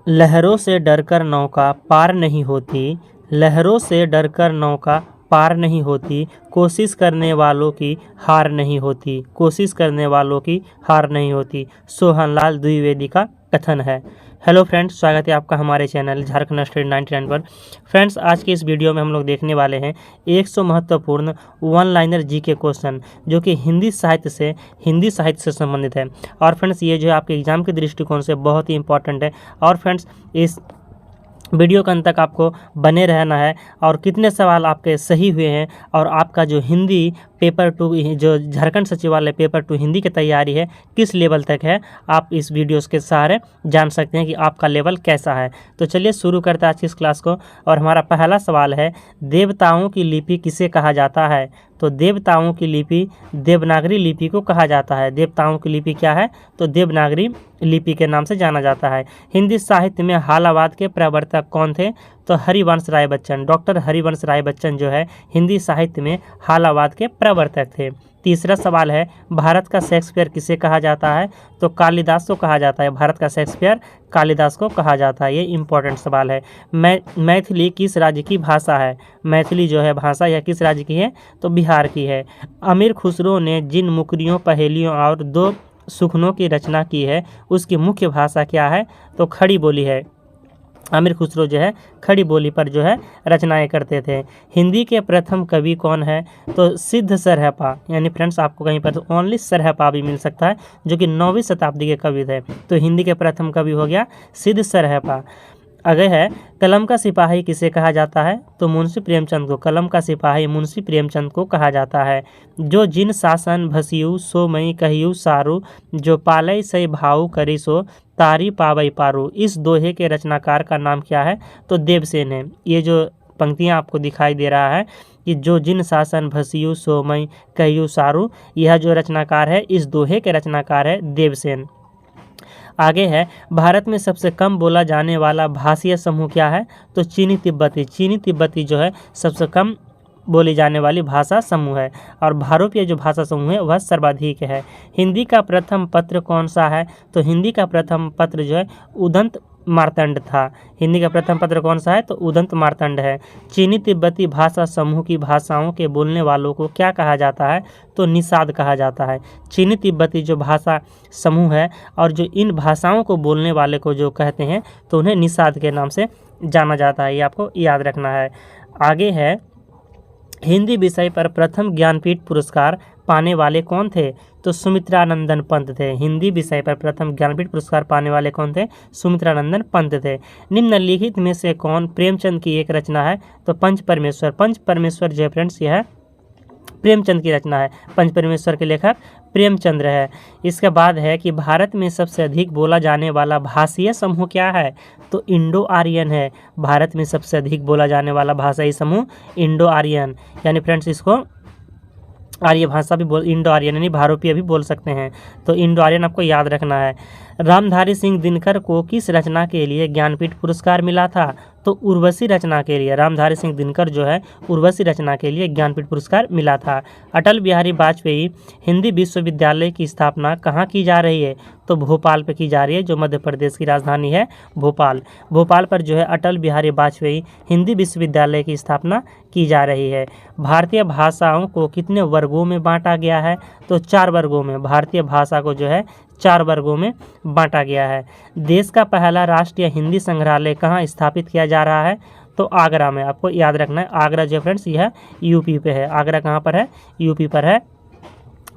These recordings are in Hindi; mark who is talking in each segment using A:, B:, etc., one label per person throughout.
A: लहरों से डरकर नौका पार नहीं होती, लहरों से डरकर नौका पार नहीं होती, कोशिश करने वालों की हार नहीं होती, कोशिश करने वालों की हार नहीं होती। सोहनलाल द्विवेदी का कथन है। हेलो फ्रेंड्स, स्वागत है आपका हमारे चैनल झारखंड स्टडी 99 पर। फ्रेंड्स, आज के इस वीडियो में हम लोग देखने वाले हैं 100 महत्वपूर्ण वन लाइनर जीके क्वेश्चन जो कि हिंदी साहित्य से संबंधित है। और फ्रेंड्स, ये जो है आपके एग्जाम के दृष्टिकोण से बहुत ही इंपॉर्टेंट है। और फ्रेंड्स, इस वीडियो के अंत तक आपको बने रहना है और कितने सवाल आपके सही हुए हैं और आपका जो हिंदी पेपर 2 जो झारखंड सचिवालय पेपर 2 हिंदी की तैयारी है किस लेवल तक है, आप इस वीडियोस के सहारे जान सकते हैं कि आपका लेवल कैसा है। तो चलिए शुरू करते हैं आज की इस क्लास को। और हमारा पहला सवाल है, देवताओं की लिपि किसे कहा जाता है? तो देवताओं की लिपि देवनागरी लिपि को कहा जाता है। देवताओं की लिपि क्या है? तो देवनागरी लिपि के नाम से जाना जाता है। हिंदी साहित्य में हालावाद के प्रवर्तक कौन थे? तो हरिवंश राय बच्चन, डॉक्टर हरिवंश राय बच्चन जो है हिंदी साहित्य में हालावाद के प्रवर्तक थे। तीसरा सवाल है, भारत का शेक्सपियर किसे कहा जाता है? तो कालिदास को कहा जाता है। भारत का शेक्सपियर कालिदास को कहा जाता है। ये इंपॉर्टेंट सवाल है। मैथिली किस राज्य की भाषा है? मैथिली जो है भाषा यह किस राज्य की है? तो बिहार की है। अमीर खुसरो ने जिन मुकरियों, पहेलियों और दो सुखनों की रचना की है उसकी मुख्य भाषा क्या है? तो खड़ी बोली है। अमीर खुसरो जो है खड़ी बोली पर जो है रचनाएं करते थे। हिंदी के प्रथम कवि कौन है? तो सिद्ध सरहपा, यानी फ्रेंड्स आपको कहीं पर ओनली सरहपा भी मिल सकता है जो कि 9वीं शताब्दी के कवि थे। तो हिंदी के प्रथम कवि हो गया सिद्ध सरहपा। आगे है, कलम का सिपाही किसे कहा जाता है? तो मुंशी प्रेमचंद को। कलम का सिपाही मुंशी प्रेमचंद को कहा जाता है। जो जिन शासन भसियु सो मई कहियु सारू, जो पालय सई भाऊ करी सो तारी पावई पारू। इस दोहे के रचनाकार का नाम क्या है? तो देवसेन है। ये जो पंक्तियाँ आपको दिखाई दे रहा है कि जो जिन शासन भसियु सो मई कहियु सारू, यह जो रचनाकार है इस दोहे के रचनाकार है देवसेन। आगे है, भारत में सबसे कम बोला जाने वाला भाषीय समूह क्या है? तो चीनी तिब्बती। चीनी तिब्बती जो है सबसे कम बोली जाने वाली भाषा समूह है। और भारोपीय जो भाषा समूह है वह सर्वाधिक है। हिंदी का प्रथम पत्र कौन सा है? तो हिंदी का प्रथम पत्र जो है उदंत मार्तंड था। हिंदी का प्रथम पत्र कौन सा है? तो उदंत मार्तंड है। चीनी तिब्बती भाषा समूह की भाषाओं के बोलने वालों को क्या कहा जाता है? तो निषाद कहा जाता है। चीनी तिब्बती जो भाषा समूह है और जो इन भाषाओं को बोलने वाले को जो कहते हैं तो उन्हें निषाद के नाम से जाना जाता है। ये आपको याद रखना है। आगे है, हिंदी विषय पर प्रथम ज्ञानपीठ पुरस्कार पाने वाले कौन थे? तो सुमित्रानंदन पंत थे। हिंदी विषय पर प्रथम ज्ञानपीठ पुरस्कार पाने वाले कौन थे? सुमित्रानंदन पंत थे। निम्नलिखित में से कौन प्रेमचंद की एक रचना है? तो पंच परमेश्वर। पंच परमेश्वर जो है फ्रेंड्स यह है प्रेमचंद की रचना है। पंच परमेश्वर के लेखक प्रेमचंद्र है। इसके बाद है कि भारत में सबसे अधिक बोला जाने वाला भाषीय समूह क्या है? तो इंडो आर्यन है। भारत में सबसे अधिक बोला जाने वाला भाषाई समूह इंडो आर्यन, यानी फ्रेंड्स इसको आर्य भाषा भी इंडो आर्यन यानी भारोपीय भी बोल सकते हैं। तो इंडो आर्यन आपको याद रखना है। रामधारी सिंह दिनकर को किस रचना के लिए ज्ञानपीठ पुरस्कार मिला था? तो उर्वशी रचना के लिए। रामधारी सिंह दिनकर जो है उर्वशी रचना के लिए ज्ञानपीठ पुरस्कार मिला था। अटल बिहारी वाजपेयी हिंदी विश्वविद्यालय की स्थापना कहाँ की जा रही है? तो भोपाल पे की जा रही है, जो मध्य प्रदेश की राजधानी है भोपाल। भोपाल पर जो है अटल बिहारी वाजपेयी हिंदी विश्वविद्यालय की स्थापना की जा रही है। भारतीय भाषाओं को कितने वर्गों में बांटा गया है? तो 4 वर्गों में। भारतीय भाषा को जो है 4 वर्गों में बांटा गया है। देश का पहला राष्ट्रीय हिंदी संग्रहालय कहाँ स्थापित किया जा रहा है? तो आगरा में। आपको याद रखना है आगरा जो फ्रेंड्स यह यूपी पे है। आगरा कहाँ पर है? यूपी पर है।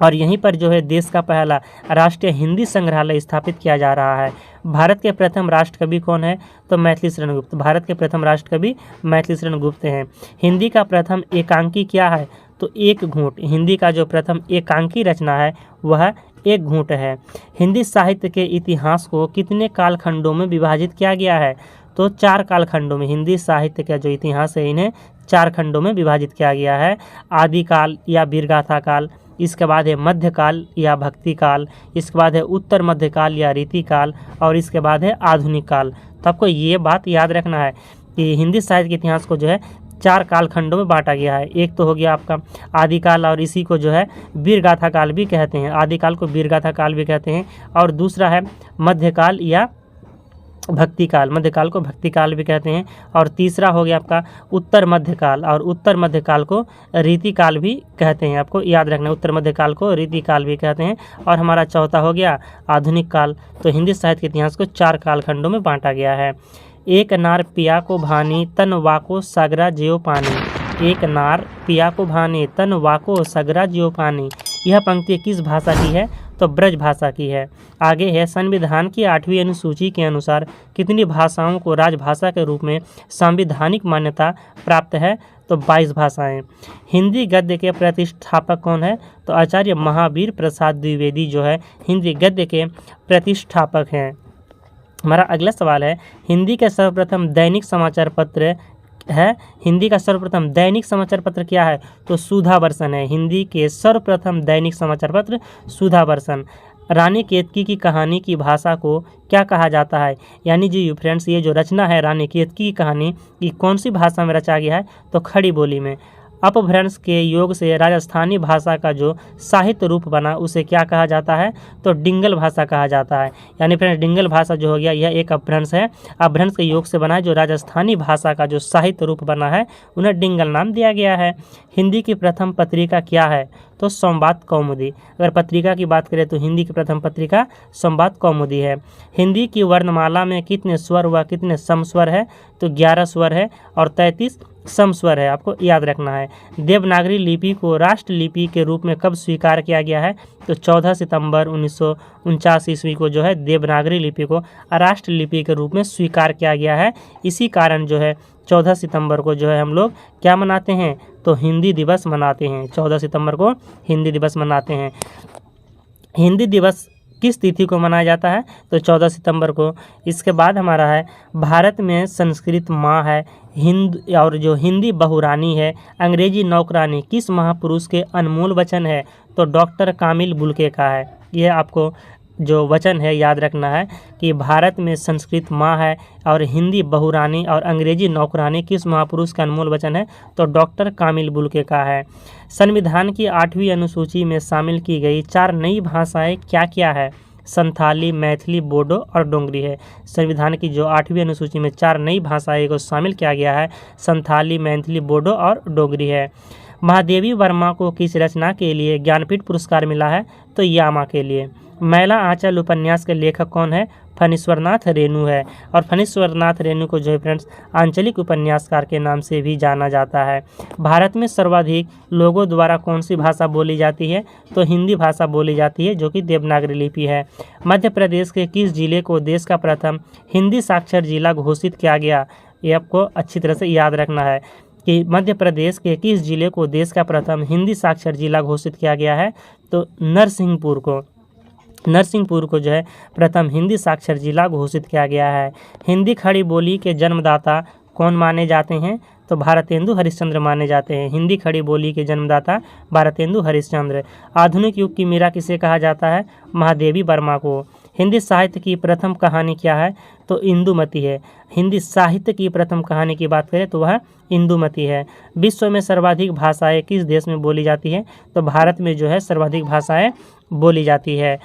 A: और यहीं पर जो है देश का पहला राष्ट्रीय हिंदी संग्रहालय स्थापित किया जा रहा है। भारत के प्रथम राष्ट्रकवि कौन है? तो मैथिली शरण गुप्त। भारत के प्रथम राष्ट्रकवि मैथिली शरण गुप्त हैं। हिंदी का प्रथम एकांकी क्या है? तो एक घूंट। हिंदी का जो प्रथम एकांकी रचना है वह एक घूंट है। हिंदी साहित्य के इतिहास को कितने कालखंडों में विभाजित किया गया है? तो 4 कालखंडों में। हिंदी साहित्य का जो इतिहास है इन्हें 4 खंडों में विभाजित किया गया है। आदिकाल या वीरगाथा काल, इसके बाद है मध्यकाल या भक्ति काल, इसके बाद है उत्तर मध्यकाल या रीतिकाल और इसके बाद है आधुनिक काल। तो आपको ये बात याद रखना है कि हिंदी साहित्य के इतिहास को जो है 4 कालखंडों में बांटा गया है। एक तो हो गया आपका आदिकाल और इसी को जो है वीरगाथा काल भी कहते हैं। आदिकाल को वीरगाथा काल भी कहते हैं। और दूसरा है मध्यकाल या भक्तिकाल, मध्यकाल को भक्तिकाल भी कहते हैं। और तीसरा हो गया आपका उत्तर मध्यकाल, और उत्तर मध्यकाल को रीतिकाल भी कहते हैं, आपको याद रखना, उत्तर मध्यकाल को रीतिकाल भी कहते हैं। और हमारा चौथा हो गया आधुनिक काल। तो हिंदी साहित्य के इतिहास को 4 कालखंडों में बांटा गया है। एक नार पिया को भानी तन वाको सगरा ज्यो पानी। एक नार पिया को भानी तन वाको सगरा ज्यो पानी। यह पंक्ति किस भाषा की है? तो ब्रज भाषा की है। आगे है संविधान की 8वीं अनुसूची के अनुसार कितनी भाषाओं को राजभाषा के रूप में संवैधानिक मान्यता प्राप्त है? तो 22 भाषाएं। हिंदी गद्य के प्रतिष्ठापक कौन है? तो आचार्य महावीर प्रसाद द्विवेदी जो है हिंदी गद्य के प्रतिष्ठापक हैं। हमारा अगला सवाल है, हिंदी के सर्वप्रथम दैनिक समाचार पत्र है। हिंदी का सर्वप्रथम दैनिक समाचार पत्र क्या है? तो सुधावर्षन है। हिंदी के सर्वप्रथम दैनिक समाचार पत्र सुधावर्षन। रानी केतकी की कहानी की भाषा को क्या कहा जाता है? यानी जी फ्रेंड्स, ये जो रचना है रानी केतकी की कहानी, ये कौन सी भाषा में रचा गया है? तो खड़ी बोली में। अपभ्रंश के योग से राजस्थानी भाषा का जो साहित्य रूप बना उसे क्या कहा जाता है? तो डिंगल भाषा कहा जाता है। यानी फ्रेंड्स, डिंगल भाषा जो हो गया यह एक अपभ्रंश है। अपभ्रंश के योग से बना है जो राजस्थानी भाषा का जो साहित्य रूप बना है उन्हें डिंगल नाम दिया गया है। हिंदी की प्रथम पत्रिका क्या है? तो संवाद कौमुदी। अगर पत्रिका की बात करें तो हिंदी की प्रथम पत्रिका संवाद कौमुदी है। हिंदी की वर्णमाला में कितने स्वर व कितने समस्वर है? तो 11 स्वर है और 33 समस्वर है, आपको याद रखना है। देवनागरी लिपि को राष्ट्र लिपि के रूप में कब स्वीकार किया गया है? तो 14 सितंबर 1949 ईस्वी को जो है देवनागरी लिपि को राष्ट्र लिपि के रूप में स्वीकार किया गया है। इसी कारण जो है 14 सितंबर को जो है हम लोग क्या मनाते हैं? तो हिंदी दिवस मनाते हैं। 14 सितंबर को हिंदी दिवस मनाते हैं। हिंदी दिवस किस तिथि को मनाया जाता है? तो 14 सितंबर को। इसके बाद हमारा है, भारत में संस्कृत माँ है, हिंद और जो हिंदी बहुरानी है, अंग्रेजी नौकरानी किस महापुरुष के अनमोल वचन है? तो डॉक्टर कामिल बुल्के का है। यह आपको जो वचन है याद रखना है कि भारत में संस्कृत माँ है और हिंदी बहुरानी और अंग्रेजी नौकरानी किस महापुरुष का अनमोल वचन है? तो डॉक्टर कामिल बुल्के का है। संविधान की 8वीं अनुसूची में शामिल की गई 4 नई भाषाएं क्या क्या है? संथाली, मैथिली, बोडो और डोंगरी है। संविधान की जो 8वीं अनुसूची में 4 नई भाषाएं को शामिल किया गया है, संथाली, मैथिली, बोडो और डोगरी है। महादेवी वर्मा को किस रचना के लिए ज्ञानपीठ पुरस्कार मिला है? तो यामा के लिए। मैला आंचल उपन्यास के लेखक कौन है? फणीश्वरनाथ रेणु है। और फणीश्वरनाथ रेणु को जो है फ्रेंड्स आंचलिक उपन्यासकार के नाम से भी जाना जाता है। भारत में सर्वाधिक लोगों द्वारा कौन सी भाषा बोली जाती है? तो हिंदी भाषा बोली जाती है, जो कि देवनागरी लिपि है। मध्य प्रदेश के किस जिले को देश का प्रथम हिंदी साक्षर जिला घोषित किया गया? ये आपको अच्छी तरह से याद रखना है कि मध्य प्रदेश के किस जिले को देश का प्रथम हिंदी साक्षर जिला घोषित किया गया है? तो नरसिंहपुर को। नरसिंहपुर को जो है प्रथम हिंदी साक्षर जिला घोषित किया गया है। हिंदी खड़ी बोली के जन्मदाता कौन माने जाते हैं? तो भारतेंदु हरिश्चंद्र माने जाते हैं। हिंदी खड़ी बोली के जन्मदाता भारतेंदु हरिश्चंद्र। आधुनिक युग की मीरा किसे कहा जाता है? महादेवी वर्मा को। हिंदी साहित्य की प्रथम कहानी क्या है? तो इंदुमती है। हिंदी साहित्य की प्रथम कहानी की बात करें तो वह इंदुमती है। विश्व में सर्वाधिक भाषाएं किस देश में बोली जाती है? तो भारत में जो है सर्वाधिक भाषाएं बोली जाती है।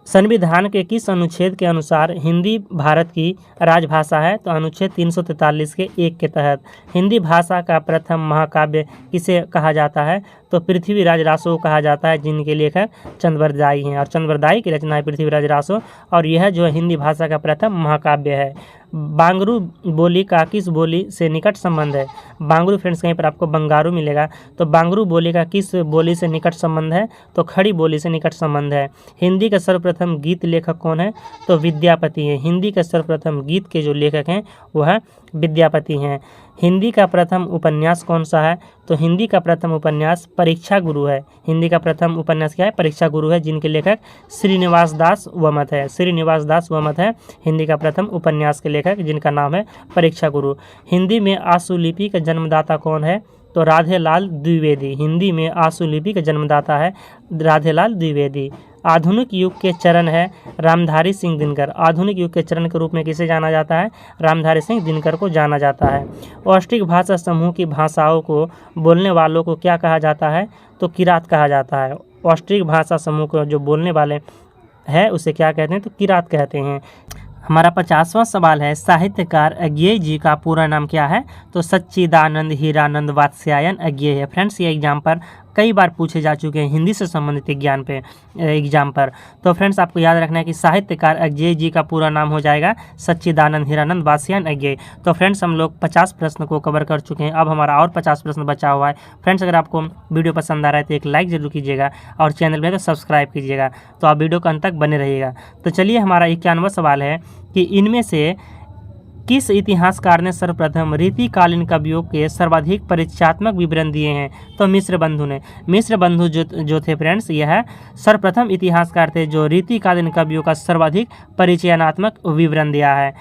A: संविधान के किस अनुच्छेद के अनुसार हिंदी भारत की राजभाषा है? तो अनुच्छेद 343 के 1 के तहत। हिंदी भाषा का प्रथम महाकाव्य किसे कहा जाता है? तो पृथ्वीराज रासो कहा जाता है, जिनके लेखक चंद्रवरदाई हैं। और चंद्रवरदाई की रचना है पृथ्वीराज रासो, और यह जो हिंदी भाषा का प्रथम महाकाव्य है। बांगरू बोली का किस बोली से निकट संबंध है? बांगरू फ्रेंड्स कहीं पर आपको बंगारू मिलेगा, तो बांगरू बोली का किस बोली से निकट संबंध है? तो खड़ी बोली से निकट संबंध है। हिंदी का सर्वप्रथम गीत लेखक कौन है? तो विद्यापति हैं। हिंदी का सर्वप्रथम गीत के जो लेखक हैं वह विद्यापति हैं। हिंदी का प्रथम उपन्यास कौन सा है? तो हिंदी का प्रथम उपन्यास परीक्षा गुरु है। हिंदी का प्रथम उपन्यास क्या है? परीक्षा गुरु है, जिनके लेखक श्रीनिवास दास वमत है। श्रीनिवास दास वमत है हिंदी का प्रथम उपन्यास के लेखक, जिनका नाम है परीक्षा गुरु। हिंदी में आशुलिपि का जन्मदाता कौन है? तो राधेलाल द्विवेदी। हिंदी में आशुलिपि का जन्मदाता है राधेलाल द्विवेदी। आधुनिक युग के चरण है रामधारी सिंह दिनकर। आधुनिक युग के चरण के रूप में किसे जाना जाता है? रामधारी सिंह दिनकर को जाना जाता है। औष्टिक भाषा समूह की भाषाओं को बोलने वालों को क्या कहा जाता है? तो किरात कहा जाता है। औष्टिक भाषा समूह को जो बोलने वाले है उसे क्या कहते हैं, तो किरात कहते हैं। हमारा 50वां सवाल है, साहित्यकार अज्ञेय जी का पूरा नाम क्या है, तो सच्चिदानंद हीरानंद वात्स्यायन अज्ञेय है। फ्रेंड्स ये एग्जाम पर कई बार पूछे जा चुके हैं हिंदी से संबंधित एग्जाम पर। तो फ्रेंड्स आपको याद रखना है कि साहित्यकार अज्ञेय जी का पूरा नाम हो जाएगा सच्चिदानंद हीरानंद वात्स्यायन अज्ञेय। तो फ्रेंड्स हम लोग 50 प्रश्न को कवर कर चुके हैं, अब हमारा और 50 प्रश्न बचा हुआ है। फ्रेंड्स अगर आपको वीडियो पसंद आ रहा है तो एक लाइक जरूर कीजिएगा और चैनल में तो सब्सक्राइब कीजिएगा। तो आप वीडियो के अंत तक बने रहिएगा। तो चलिए हमारा 91वां सवाल है कि इनमें से किस इतिहासकार ने सर्वप्रथम रीतिकालीन कवियों के सर्वाधिक परिचयात्मक विवरण दिए हैं, तो मिश्र बंधु ने। मिश्र बंधु जो थे फ्रेंड्स, यह सर्वप्रथम इतिहासकार थे जो रीतिकालीन कवियों का सर्वाधिक परिचयात्मक विवरण दिया है।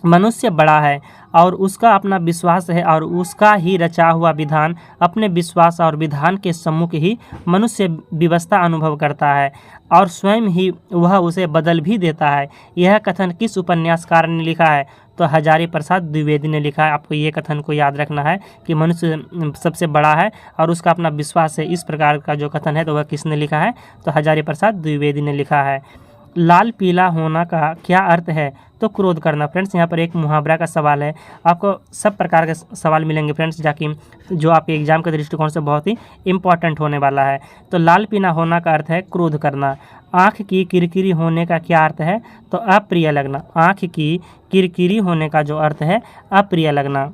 A: मनुष्य बड़ा है और उसका अपना विश्वास है और उसका ही रचा हुआ विधान अपने विश्वास और विधान के सम्मुख ही मनुष्य व्यवस्था अनुभव करता है और स्वयं ही वह उसे बदल भी देता है। यह कथन किस उपन्यासकार ने लिखा है, तो हजारी प्रसाद द्विवेदी ने लिखा है। आपको ये कथन को याद रखना है कि मनुष्य सबसे बड़ा है और उसका अपना विश्वास है, इस प्रकार का जो कथन है तो वह किसने लिखा है, तो हजारी प्रसाद द्विवेदी ने लिखा है। लाल पीला होना का क्या अर्थ है, तो क्रोध करना। फ्रेंड्स यहाँ पर एक मुहावरा का सवाल है, आपको सब प्रकार के सवाल मिलेंगे फ्रेंड्स जाकि जो आपके एग्जाम के दृष्टिकोण से बहुत ही इंपॉर्टेंट होने वाला है। तो लाल पीला होना का अर्थ है क्रोध करना। आँख की किरकिरी होने का क्या अर्थ है, तो अप्रिय लगना। आँख की किरकिरी होने का जो अर्थ है अप्रिय लगना।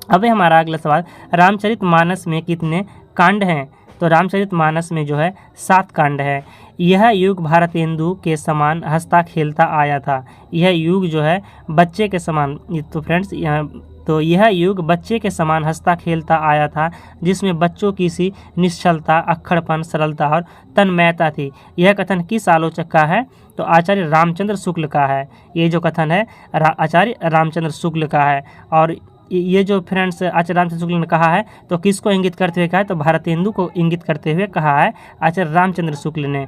A: अब हमारा अगला सवाल, रामचरितमानस में कितने कांड हैं, तो रामचरितमानस में जो है 7 कांड है। यह युग भारतेंदु के समान हंसता खेलता आया था। यह युग जो है बच्चे के समान, तो फ्रेंड्स यह युग बच्चे के समान हंसता खेलता आया था जिसमें बच्चों की सी निश्चलता, अक्खड़पन, सरलता और तन्मयता थी। यह कथन किस आलोचक का है, तो आचार्य रामचंद्र शुक्ल का है। ये जो कथन है आचार्य रामचंद्र शुक्ल का है। और ये जो फ्रेंड्स आचार्य रामचंद्र शुक्ल ने कहा है तो किसको इंगित करते हुए कहा है, तो भारतेंदु को इंगित करते हुए कहा है आचार्य रामचंद्र शुक्ल ने।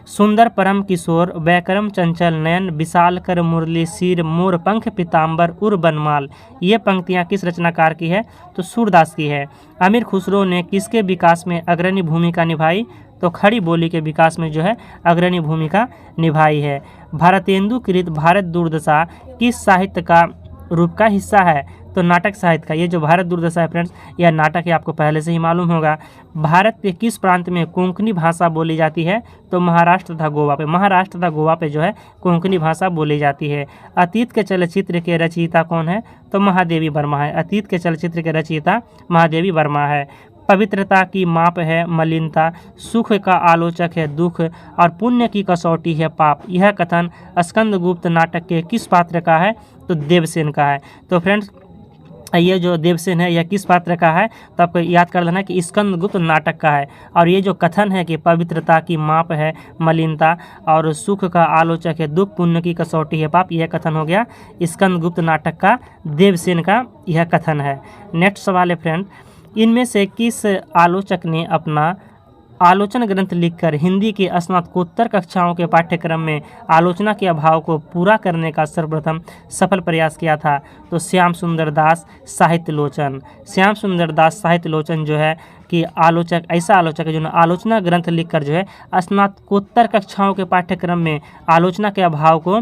A: सुंदर परम किशोर वैक्रम चंचल नयन विशाल कर मुरली सिर मोर पंख पीताम्बर उर बनमाल। ये पंक्तियाँ किस रचनाकार की है, तो सूरदास की है। अमीर खुसरो ने किसके विकास में अग्रणी भूमिका निभाई, तो खड़ी बोली के विकास में जो है अग्रणी भूमिका निभाई है। भारतेंदु कृत भारत दुर्दशा किस साहित्य का रूप का हिस्सा है, तो नाटक साहित्य का। ये जो भारत दुर्दशा है फ्रेंड्स, यह नाटक है, आपको पहले से ही मालूम होगा। भारत के किस प्रांत में कोंकणी भाषा बोली जाती है, तो महाराष्ट्र तथा गोवा पे। महाराष्ट्र तथा गोवा पे जो है कोंकणी भाषा बोली जाती है। अतीत के चलचित्र के रचयिता कौन है, तो महादेवी वर्मा है। अतीत के चलचित्र के रचयिता महादेवी वर्मा है। पवित्रता की माप है मलिनता, सुख का आलोचक है दुख और पुण्य की कसौटी है पाप। यह कथन स्कंदगुप्त नाटक के किस पात्र का है, तो देवसेन का है। तो फ्रेंड्स ये जो देवसेन है यह किस पात्र का है, तो आपको याद कर लेना कि स्कंदगुप्त नाटक का है। और ये जो कथन है कि पवित्रता की माप है मलिनता और सुख का आलोचक है दुख, पुण्य की कसौटी है पाप, यह कथन हो गया स्कंदगुप्त नाटक का, देवसेन का यह कथन है। नेक्स्ट सवाल है फ्रेंड, इनमें से किस आलोचक ने अपना आलोचना ग्रंथ लिखकर हिंदी के स्नातकोत्तर कक्षाओं के पाठ्यक्रम में आलोचना के अभाव को पूरा करने का सर्वप्रथम सफल प्रयास किया था, तो श्याम सुंदर दास साहित्यलोचन। श्याम सुंदर दास साहित्यलोचन जो है कि आलोचक, ऐसा आलोचक है जो आलोचना ग्रंथ लिखकर जो है स्नातकोत्तर कक्षाओं के पाठ्यक्रम में आलोचना के अभाव को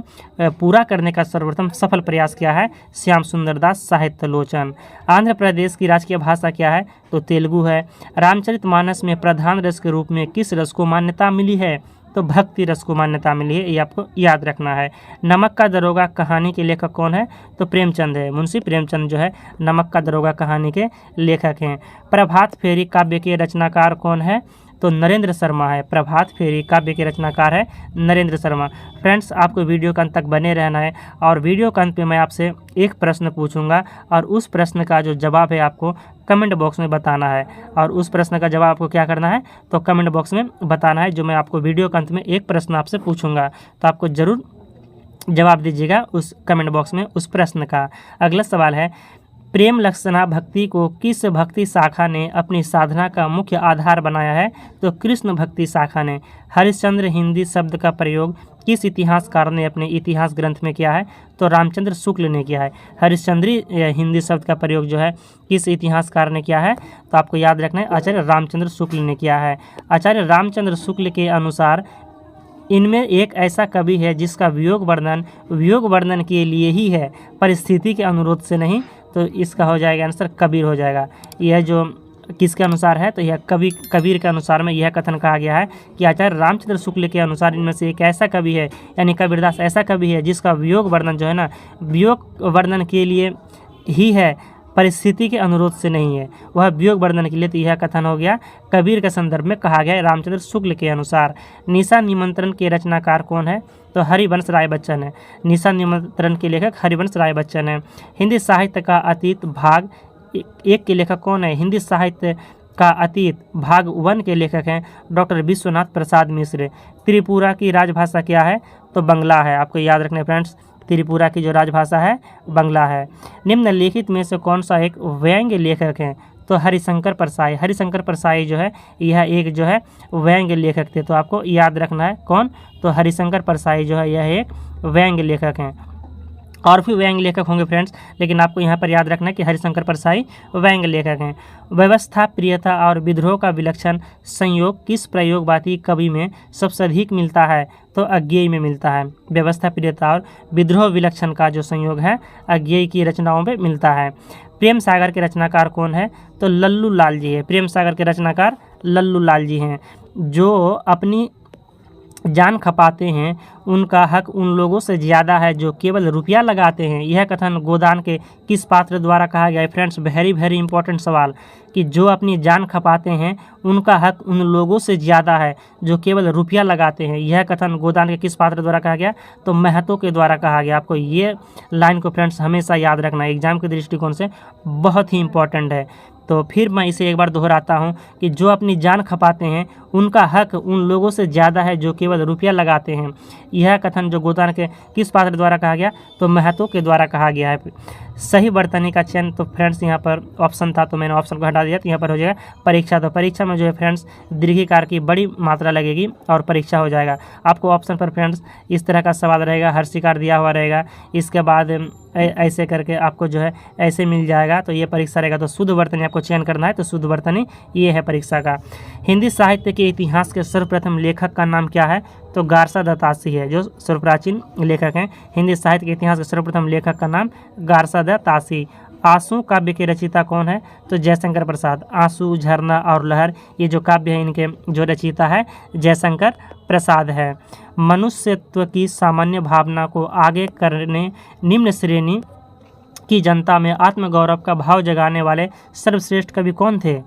A: पूरा करने का सर्वप्रथम सफल प्रयास किया है श्याम सुंदर दास साहित्यलोचन। आंध्र प्रदेश की राजकीय भाषा क्या है, तो तेलुगु है। रामचरितमानस में प्रधान रस के रूप में किस रस को मान्यता मिली है, तो भक्ति रस को मान्यता मिली है, ये आपको याद रखना है। नमक का दरोगा कहानी के लेखक कौन है, तो प्रेमचंद है। मुंशी प्रेमचंद जो है नमक का दरोगा कहानी के लेखक हैं। प्रभात फेरी काव्य के रचनाकार कौन है, तो नरेंद्र शर्मा है। प्रभात फेरी काव्य के रचनाकार है नरेंद्र शर्मा। फ्रेंड्स आपको वीडियो के अंत तक बने रहना है और वीडियो के अंत में मैं आपसे एक प्रश्न पूछूंगा और उस प्रश्न का जो जवाब है आपको कमेंट बॉक्स में बताना है। और उस प्रश्न का जवाब आपको क्या करना है, तो कमेंट बॉक्स में बताना है। जो मैं आपको वीडियो के अंत में एक प्रश्न आपसे पूछूंगा तो आपको ज़रूर जवाब दीजिएगा उस कमेंट बॉक्स में उस प्रश्न का। अगला सवाल है, प्रेम लक्षणा भक्ति को किस भक्ति शाखा ने अपनी साधना का मुख्य आधार बनाया है, तो कृष्ण भक्ति शाखा ने। हरिश्चंद्र हिंदी शब्द का प्रयोग किस इतिहासकार ने अपने इतिहास ग्रंथ में किया है, तो रामचंद्र शुक्ल ने किया है। हरिश्चंद्री हिंदी शब्द का प्रयोग जो है किस इतिहासकार ने किया है, तो आपको याद रखना है आचार्य रामचंद्र शुक्ल ने किया है। आचार्य रामचंद्र शुक्ल के अनुसार इनमें एक ऐसा कवि है जिसका वियोग वर्णन के लिए ही है, परिस्थिति के अनुरोध से नहीं। तो इसका हो जाएगा आंसर कबीर हो जाएगा। यह जो किसके अनुसार है, तो यह कबीर के अनुसार में यह कथन कहा गया है कि आचार्य रामचंद्र शुक्ल के अनुसार इनमें से एक ऐसा कवि है, यानी कबीरदास ऐसा कवि है जिसका वियोग वर्णन जो है ना, वियोग वर्णन के लिए ही है, परिस्थिति के अनुरोध से नहीं है, वह वियोग वर्णन के लिए। तो यह कथन हो गया कबीर के संदर्भ में कहा गया है रामचंद्र शुक्ल के अनुसार। निशा निमंत्रण के रचनाकार कौन है, तो हरिवंश राय बच्चन है। निशा निमंत्रण के लेखक हरिवंश राय बच्चन है। हिंदी साहित्य का अतीत भाग 1 के लेखक कौन है, हिंदी साहित्य का अतीत भाग 1 के लेखक हैं डॉक्टर विश्वनाथ प्रसाद मिश्र। त्रिपुरा की राजभाषा क्या है, तो बंगला है। आपको याद रखना है फ्रेंड्स, त्रिपुरा की जो राजभाषा है बंगला है। निम्नलिखित में से कौन सा एक व्यंग्य लेखक है, तो हरिशंकर परसाई। हरिशंकर परसाई जो है यह एक जो है व्यंग्य लेखक थे। तो आपको याद रखना है कौन, तो हरिशंकर परसाई जो है यह एक व्यंग्य लेखक हैं। और भी व्यंग्य लेखक होंगे फ्रेंड्स, लेकिन आपको यहाँ पर याद रखना है कि हरिशंकर परसाई व्यंग्य लेखक हैं। व्यवस्था, प्रियता और विद्रोह का विलक्षण संयोग किस प्रयोगवादी कवि में सबसे अधिक मिलता है, तो अज्ञेय में मिलता है। व्यवस्था, प्रियता और विद्रोह विलक्षण का जो संयोग है अज्ञेय की रचनाओं में मिलता है। प्रेम सागर के रचनाकार कौन है, तो लल्लू लाल जी है। प्रेम सागर के रचनाकार लल्लू लाल जी हैं। जो अपनी जान खपाते हैं उनका हक उन लोगों से ज़्यादा है जो केवल रुपया लगाते हैं। यह कथन गोदान के किस पात्र द्वारा कहा गया है फ्रेंड्स, वेरी इंपॉर्टेंट सवाल, कि जो अपनी जान खपाते हैं उनका हक उन लोगों से ज़्यादा है जो केवल रुपया लगाते हैं। यह कथन गोदान के किस पात्र द्वारा कहा गया, तो महतो के द्वारा कहा गया। आपको ये लाइन को फ्रेंड्स हमेशा याद रखना है, एग्जाम के दृष्टिकोण से बहुत ही इंपॉर्टेंट है। तो फिर मैं इसे एक बार दोहराता हूँ कि जो अपनी जान खपाते हैं उनका हक उन लोगों से ज़्यादा है जो केवल रुपया लगाते हैं। यह कथन जो गोदान के किस पात्र द्वारा कहा गया, तो महतो के द्वारा कहा गया है। सही वर्तनी का चयन, तो फ्रेंड्स यहाँ पर ऑप्शन था तो मैंने ऑप्शन को हटा दिया, तो यहाँ पर हो जाएगा परीक्षा। तो परीक्षा में जो है फ्रेंड्स दीर्घिकार की बड़ी मात्रा लगेगी और परीक्षा हो जाएगा। आपको ऑप्शन पर फ्रेंड्स इस तरह का सवाल रहेगा, हर्षिकार दिया हुआ रहेगा, इसके बाद ऐसे करके आपको जो है ऐसे मिल जाएगा, तो ये परीक्षा रहेगा। तो शुद्ध वर्तनी आपको चयन करना है, तो शुद्ध वर्तनी ये है परीक्षा का। हिंदी साहित्य के इतिहास के सर्वप्रथम लेखक का नाम क्या है, तो गारसा दत्तासी है, जो सर्वप्राचीन लेखक हैं। हिंदी साहित्य के इतिहास के सर्वप्रथम लेखक का नाम गारसा दत्तासी। आंसू काव्य के रचयिता कौन है, तो जयशंकर प्रसाद। आंसू, झरना और लहर ये जो काव्य है इनके जो रचयिता है जयशंकर प्रसाद है। मनुष्यत्व की सामान्य भावना को आगे करने निम्न श्रेणी की जनता में आत्मगौरव का भाव जगाने वाले सर्वश्रेष्ठ कवि कौन थे।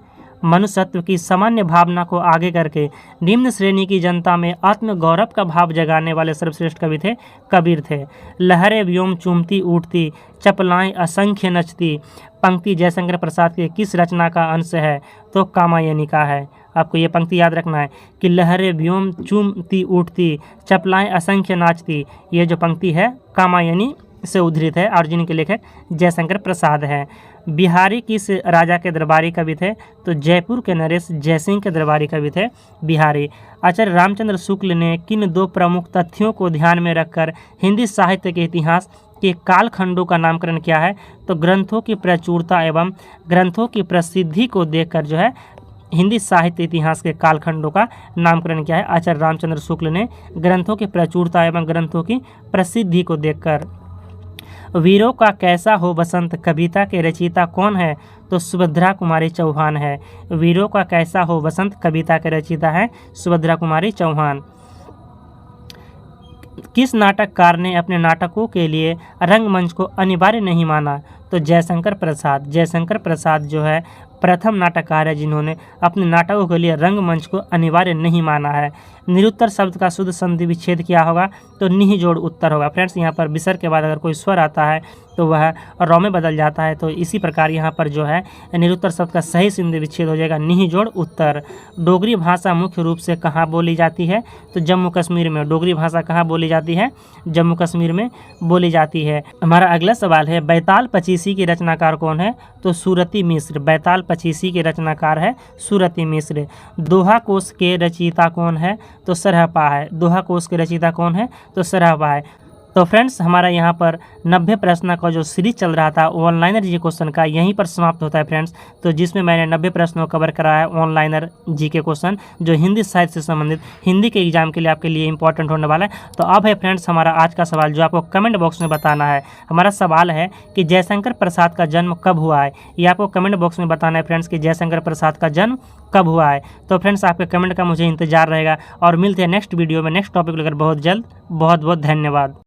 A: मनुष्यत्व की सामान्य भावना को आगे करके निम्न श्रेणी की जनता में आत्मगौरव का भाव जगाने वाले सर्वश्रेष्ठ कवि थे कबीर थे। लहरें व्योम चूमती उठती, चपलाएं असंख्य नचती, पंक्ति जयशंकर प्रसाद के किस रचना का अंश है, तो कामायनी का है। आपको ये पंक्ति याद रखना है कि लहरें व्योम चूमती उठती, चपलाएं असंख्य नाचती, ये जो पंक्ति है कामायनी से उद्धृत है और जिनके लेखक जयशंकर प्रसाद है। बिहारी किस राजा के दरबारी कवि थे, तो जयपुर के नरेश जयसिंह के दरबारी कवि थे बिहारी। आचार्य रामचंद्र शुक्ल ने किन 2 प्रमुख तथ्यों को ध्यान में रखकर हिंदी साहित्य के इतिहास के कालखंडों का नामकरण किया है, तो ग्रंथों की प्रचुरता एवं ग्रंथों की प्रसिद्धि को देखकर जो है हिंदी साहित्य इतिहास के कालखंडों का नामकरण किया है आचार्य रामचंद्र शुक्ल ने, ग्रंथों की प्रचुरता एवं ग्रंथों की प्रसिद्धि को देखकर। वीरों का कैसा हो बसंत कविता के रचयिता कौन है, तो सुभद्रा कुमारी चौहान है। वीरों का कैसा हो बसंत कविता के रचयिता है सुभद्रा कुमारी चौहान। किस नाटककार ने अपने नाटकों के लिए रंगमंच को अनिवार्य नहीं माना, तो जयशंकर प्रसाद। जयशंकर प्रसाद जो है प्रथम नाटककार है जिन्होंने अपने नाटकों के लिए रंगमंच को अनिवार्य नहीं माना है। निरुत्तर शब्द का शुद्ध संधि विच्छेद क्या होगा, तो निहि जोड़ उत्तर होगा। फ्रेंड्स यहाँ पर विसर्ग के बाद अगर कोई स्वर आता है तो वह रौ में बदल जाता है, तो इसी प्रकार यहाँ पर जो है निरुत्तर शब्द का सही संधि विच्छेद हो जाएगा निहि जोड़ उत्तर। डोगरी भाषा मुख्य रूप से कहाँ बोली जाती है, तो जम्मू कश्मीर में। डोगरी भाषा कहाँ बोली जाती है, जम्मू कश्मीर में बोली जाती है। हमारा अगला सवाल है बैताल पचीसी के रचनाकार कौन है, तो सूरती मिश्र। बैताल पचीसी के रचनाकार है सूरती मिश्र। दोहा कोश के रचयिता कौन है, तो सरहपा है। दोहा कोश के रचयिता कौन है, तो सरहपा है। तो फ्रेंड्स हमारा यहाँ पर 90 प्रश्न का जो सीरीज चल रहा था ऑनलाइनर जी क्वेश्चन का यहीं पर समाप्त होता है फ्रेंड्स। तो जिसमें मैंने 90 प्रश्नों को कवर कराया है ऑनलाइनर जी के क्वेश्चन जो हिंदी साहित्य से संबंधित हिंदी के एग्जाम के लिए आपके लिए इंपॉर्टेंट होने वाला है। तो अब है फ्रेंड्स हमारा आज का सवाल जो आपको कमेंट बॉक्स में बताना है। हमारा सवाल है कि जयशंकर प्रसाद का जन्म कब हुआ है, ये आपको कमेंट बॉक्स में बताना है फ्रेंड्स कि जयशंकर प्रसाद का जन्म कब हुआ है। तो फ्रेंड्स आपके कमेंट का मुझे इंतजार रहेगा और मिलते हैं नेक्स्ट वीडियो में नेक्स्ट टॉपिक लेकर बहुत जल्द। बहुत बहुत धन्यवाद।